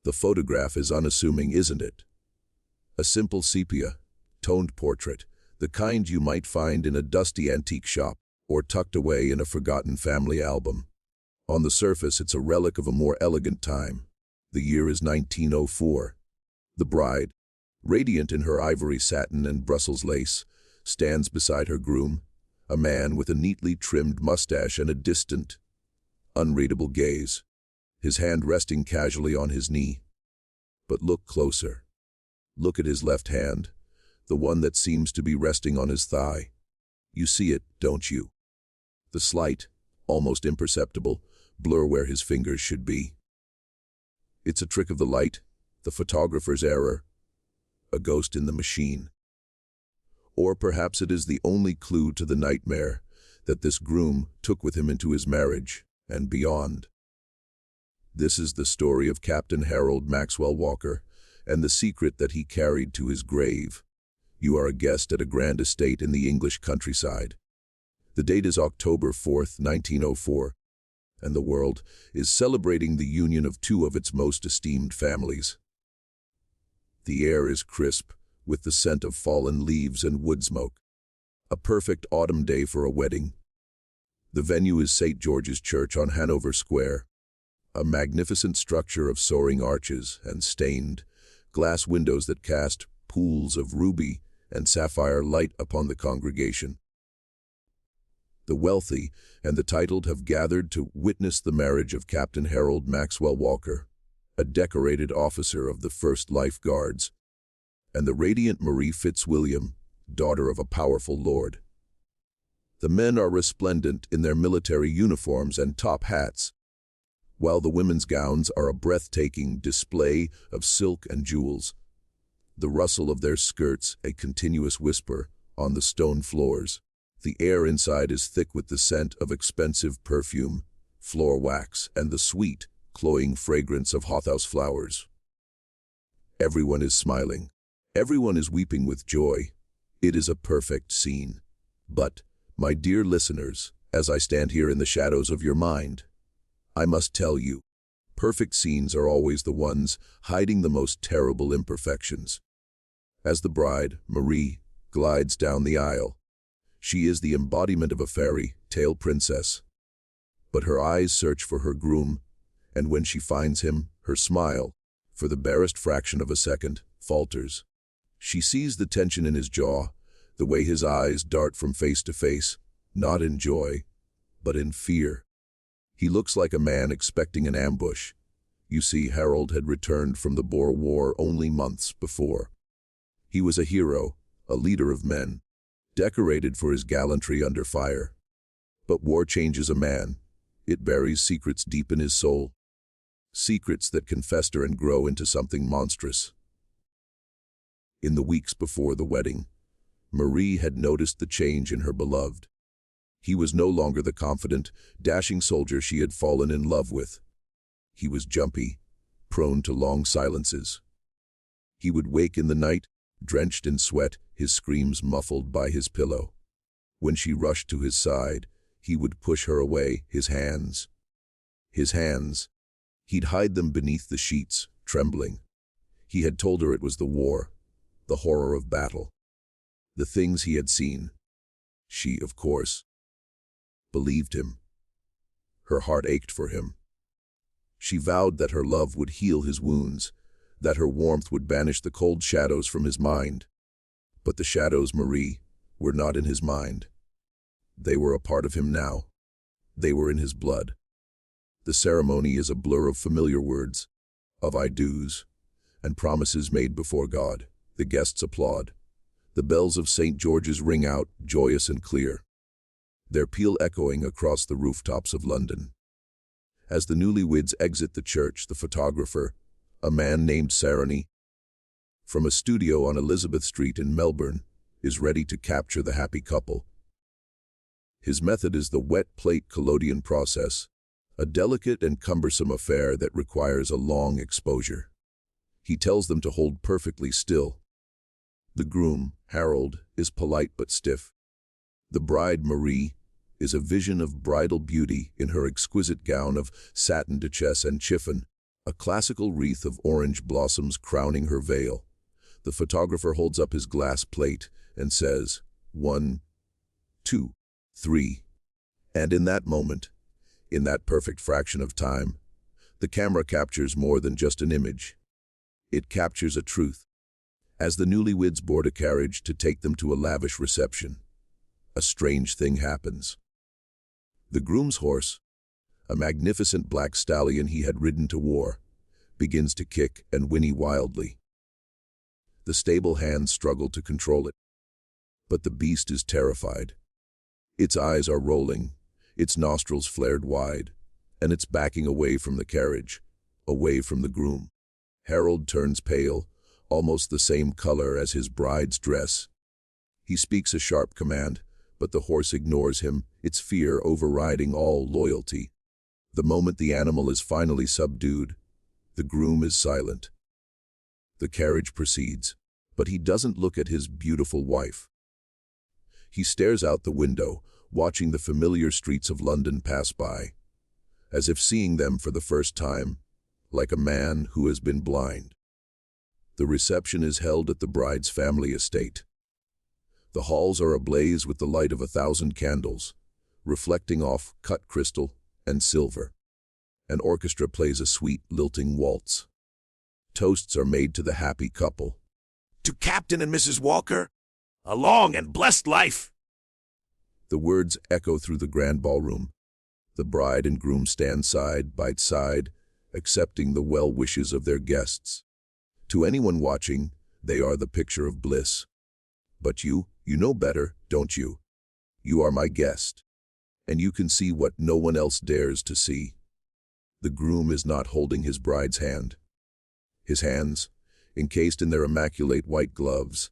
The photograph is unassuming, isn't it? A simple sepia-toned portrait, the kind you might find in a dusty antique shop or tucked away in a forgotten family album. On the surface, it's a relic of a more elegant time. The year is 1904. The bride, radiant in her ivory satin and Brussels lace, stands beside her groom, a man with a neatly trimmed mustache and a distant, unreadable gaze, his hand resting casually on his knee. But look closer. Look at his left hand, the one that seems to be resting on his thigh. You see it, don't you? The slight, almost imperceptible, blur where his fingers should be. It's a trick of the light, the photographer's error, a ghost in the machine. Or perhaps it is the only clue to the nightmare that this groom took with him into his marriage and beyond. This is the story of Captain Harold Maxwell Walker and the secret that he carried to his grave. You are a guest at a grand estate in the English countryside. The date is October 4th, 1904, and the world is celebrating the union of two of its most esteemed families. The air is crisp, with the scent of fallen leaves and wood smoke. A perfect autumn day for a wedding. The venue is St. George's Church on Hanover Square, a magnificent structure of soaring arches and stained glass windows that cast pools of ruby and sapphire light upon the congregation. The wealthy and the titled have gathered to witness the marriage of Captain Harold Maxwell Walker, a decorated officer of the 1st Life Guards, and the radiant Marie Fitzwilliam, daughter of a powerful lord. The men are resplendent in their military uniforms and top hats, while the women's gowns are a breathtaking display of silk and jewels, the rustle of their skirts a continuous whisper on the stone floors. The air inside is thick with the scent of expensive perfume, floor wax, and the sweet, cloying fragrance of hothouse flowers. Everyone is smiling. Everyone is weeping with joy. It is a perfect scene. But, my dear listeners, as I stand here in the shadows of your mind, I must tell you, perfect scenes are always the ones hiding the most terrible imperfections. As the bride, Marie, glides down the aisle, she is the embodiment of a fairy tale princess. But her eyes search for her groom, and when she finds him, her smile, for the barest fraction of a second, falters. She sees the tension in his jaw, the way his eyes dart from face to face, not in joy, but in fear. He looks like a man expecting an ambush. You see, Harold had returned from the Boer War only months before. He was a hero, a leader of men, decorated for his gallantry under fire. But war changes a man. It buries secrets deep in his soul. Secrets that can fester and grow into something monstrous. In the weeks before the wedding, Marie had noticed the change in her beloved. He was no longer the confident, dashing soldier she had fallen in love with. He was jumpy, prone to long silences. He would wake in the night, drenched in sweat, his screams muffled by his pillow. When she rushed to his side, he would push her away, his hands. He'd hide them beneath the sheets, trembling. He had told her it was the war, the horror of battle, the things he had seen. She, of course, believed him. Her heart ached for him. She vowed that her love would heal his wounds, that her warmth would banish the cold shadows from his mind. But the shadows, Marie, were not in his mind. They were a part of him now. They were in his blood. The ceremony is a blur of familiar words, of I do's, and promises made before God. The guests applaud. The bells of St. George's ring out, joyous and clear, their peal echoing across the rooftops of London. As the newlyweds exit the church, the photographer, a man named Sarony, from a studio on Elizabeth Street in Melbourne, is ready to capture the happy couple. His method is the wet plate collodion process, a delicate and cumbersome affair that requires a long exposure. He tells them to hold perfectly still. The groom, Harold, is polite but stiff. The bride, Marie, is a vision of bridal beauty in her exquisite gown of satin duchesse and chiffon, a classical wreath of orange blossoms crowning her veil. The photographer holds up his glass plate and says, 1, 2, 3. And in that moment, in that perfect fraction of time, the camera captures more than just an image. It captures a truth. As the newlyweds board a carriage to take them to a lavish reception, a strange thing happens. The groom's horse, a magnificent black stallion he had ridden to war, begins to kick and whinny wildly. The stable hands struggle to control it. But the beast is terrified. Its eyes are rolling, its nostrils flared wide, and it's backing away from the carriage, away from the groom. Harold turns pale, almost the same color as his bride's dress. He speaks a sharp command, but the horse ignores him, its fear overriding all loyalty. The moment the animal is finally subdued, the groom is silent. The carriage proceeds, but he doesn't look at his beautiful wife. He stares out the window, watching the familiar streets of London pass by, as if seeing them for the first time, like a man who has been blind. The reception is held at the bride's family estate. The halls are ablaze with the light of 1,000 candles, reflecting off cut crystal and silver. An orchestra plays a sweet, lilting waltz. Toasts are made to the happy couple. To Captain and Mrs. Walker, a long and blessed life. The words echo through the grand ballroom. The bride and groom stand side by side, accepting the well wishes of their guests. To anyone watching, they are the picture of bliss. But you know better, don't you? You are my guest, and you can see what no one else dares to see. The groom is not holding his bride's hand. His hands, encased in their immaculate white gloves,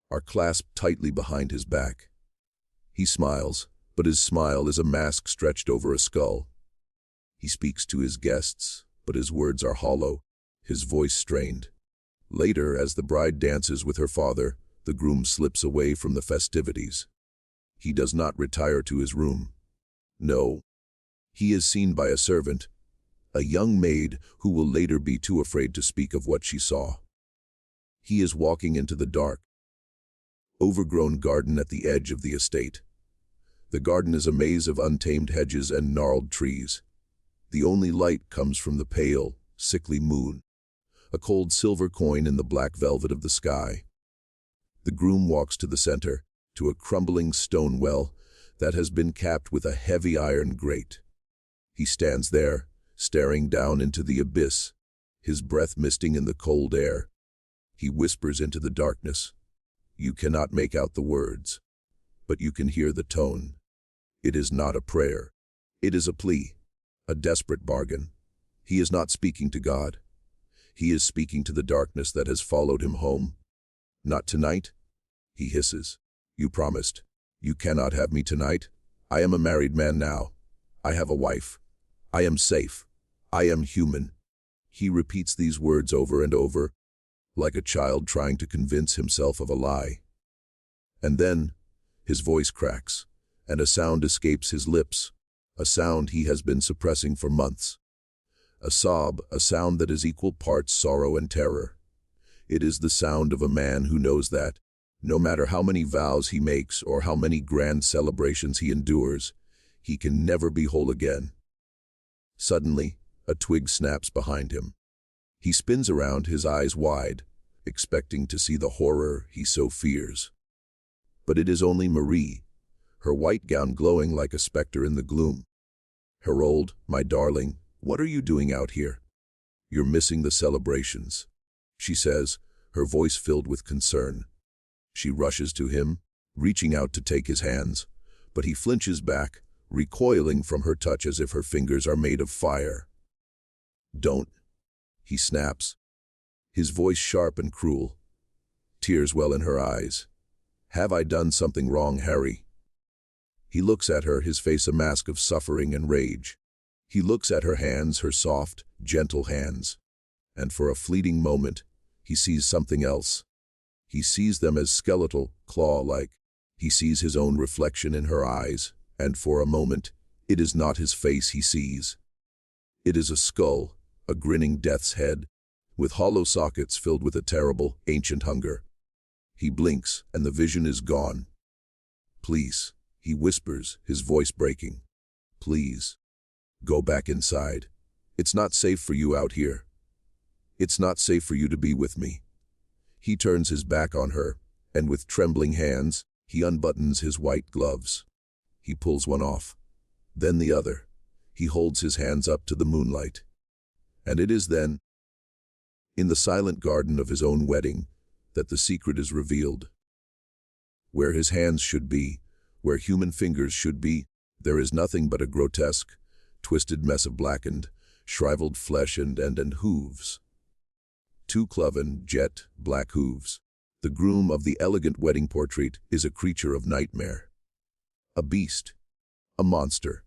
are clasped tightly behind his back. He smiles, but his smile is a mask stretched over a skull. He speaks to his guests, but his words are hollow, his voice strained. Later, as the bride dances with her father, the groom slips away from the festivities. He does not retire to his room. No, he is seen by a servant, a young maid who will later be too afraid to speak of what she saw. He is walking into the dark, overgrown garden at the edge of the estate. The garden is a maze of untamed hedges and gnarled trees. The only light comes from the pale, sickly moon, a cold silver coin in the black velvet of the sky. The groom walks to the center, to a crumbling stone well that has been capped with a heavy iron grate. He stands there, staring down into the abyss, his breath misting in the cold air. He whispers into the darkness. You cannot make out the words, but you can hear the tone. It is not a prayer. It is a plea, a desperate bargain. He is not speaking to God. He is speaking to the darkness that has followed him home. Not tonight, he hisses. You promised. You cannot have me tonight. I am a married man now. I have a wife. I am safe. I am human. He repeats these words over and over, like a child trying to convince himself of a lie. And then, his voice cracks, and a sound escapes his lips, a sound he has been suppressing for months. A sob, a sound that is equal parts sorrow and terror. It is the sound of a man who knows that, no matter how many vows he makes or how many grand celebrations he endures, he can never be whole again. Suddenly, a twig snaps behind him. He spins around, his eyes wide, expecting to see the horror he so fears. But it is only Marie, her white gown glowing like a specter in the gloom. Harold, my darling, what are you doing out here? You're missing the celebrations, she says, her voice filled with concern. She rushes to him, reaching out to take his hands, but he flinches back, recoiling from her touch as if her fingers are made of fire. Don't, he snaps, his voice sharp and cruel. Tears well in her eyes. Have I done something wrong, Harry? He looks at her, his face a mask of suffering and rage. He looks at her hands, her soft, gentle hands, and for a fleeting moment, he sees something else. He sees them as skeletal, claw-like. He sees his own reflection in her eyes, and for a moment, it is not his face he sees. It is a skull, a grinning death's head, with hollow sockets filled with a terrible, ancient hunger. He blinks, and the vision is gone. "Please," he whispers, his voice breaking. "Please. Go back inside. It's not safe for you out here. It's not safe for you to be with me." He turns his back on her, and with trembling hands, he unbuttons his white gloves. He pulls one off, then the other. He holds his hands up to the moonlight. And it is then, in the silent garden of his own wedding, that the secret is revealed. Where his hands should be, where human fingers should be, there is nothing but a grotesque, twisted mess of blackened, shriveled flesh and hooves. Two cloven, jet black hooves. The groom of the elegant wedding portrait is a creature of nightmare. A beast. A monster.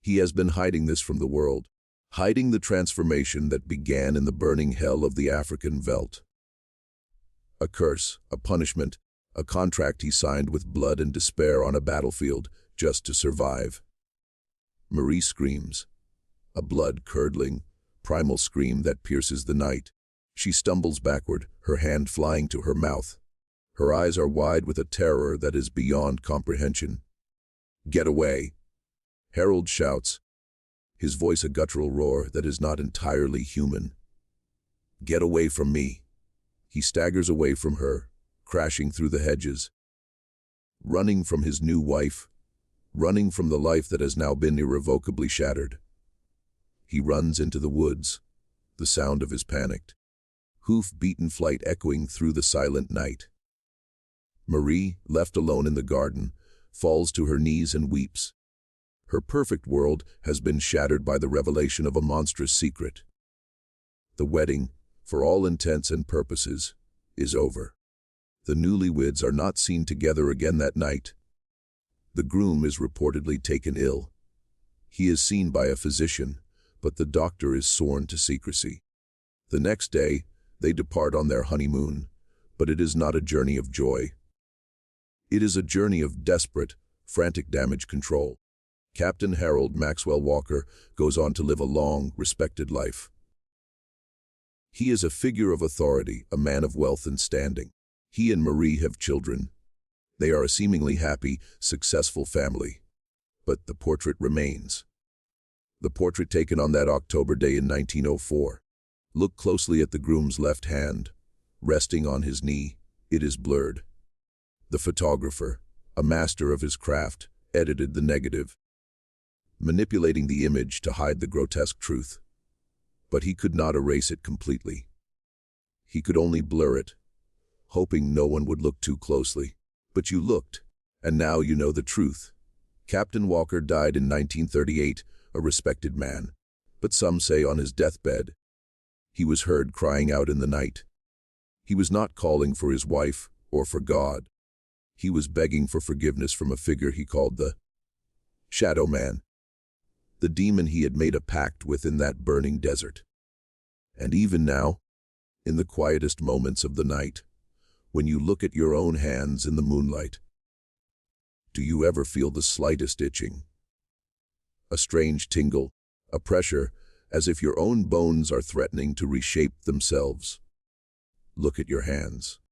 He has been hiding this from the world, hiding the transformation that began in the burning hell of the African veldt. A curse, a punishment, a contract he signed with blood and despair on a battlefield just to survive. Marie screams. A blood-curdling, primal scream that pierces the night. She stumbles backward, her hand flying to her mouth. Her eyes are wide with a terror that is beyond comprehension. "Get away!" Harold shouts, his voice a guttural roar that is not entirely human. "Get away from me!" He staggers away from her, crashing through the hedges. Running from his new wife, running from the life that has now been irrevocably shattered. He runs into the woods, the sound of his panicked, hoof-beaten flight echoing through the silent night. Marie, left alone in the garden, falls to her knees and weeps. Her perfect world has been shattered by the revelation of a monstrous secret. The wedding, for all intents and purposes, is over. The newlyweds are not seen together again that night. The groom is reportedly taken ill. He is seen by a physician, but the doctor is sworn to secrecy. The next day, they depart on their honeymoon, but it is not a journey of joy. It is a journey of desperate, frantic damage control. Captain Harold Maxwell Walker goes on to live a long, respected life. He is a figure of authority, a man of wealth and standing. He and Marie have children. They are a seemingly happy, successful family. But the portrait remains. The portrait taken on that October day in 1904. Look closely at the groom's left hand. Resting on his knee, it is blurred. The photographer, a master of his craft, edited the negative, manipulating the image to hide the grotesque truth. But he could not erase it completely. He could only blur it, hoping no one would look too closely. But you looked, and now you know the truth. Captain Walker died in 1938, a respected man, but some say on his deathbed. He was heard crying out in the night. He was not calling for his wife or for God. He was begging for forgiveness from a figure he called the Shadow Man, the demon he had made a pact with in that burning desert. And even now, in the quietest moments of the night, when you look at your own hands in the moonlight, do you ever feel the slightest itching? A strange tingle, a pressure, as if your own bones are threatening to reshape themselves. Look at your hands.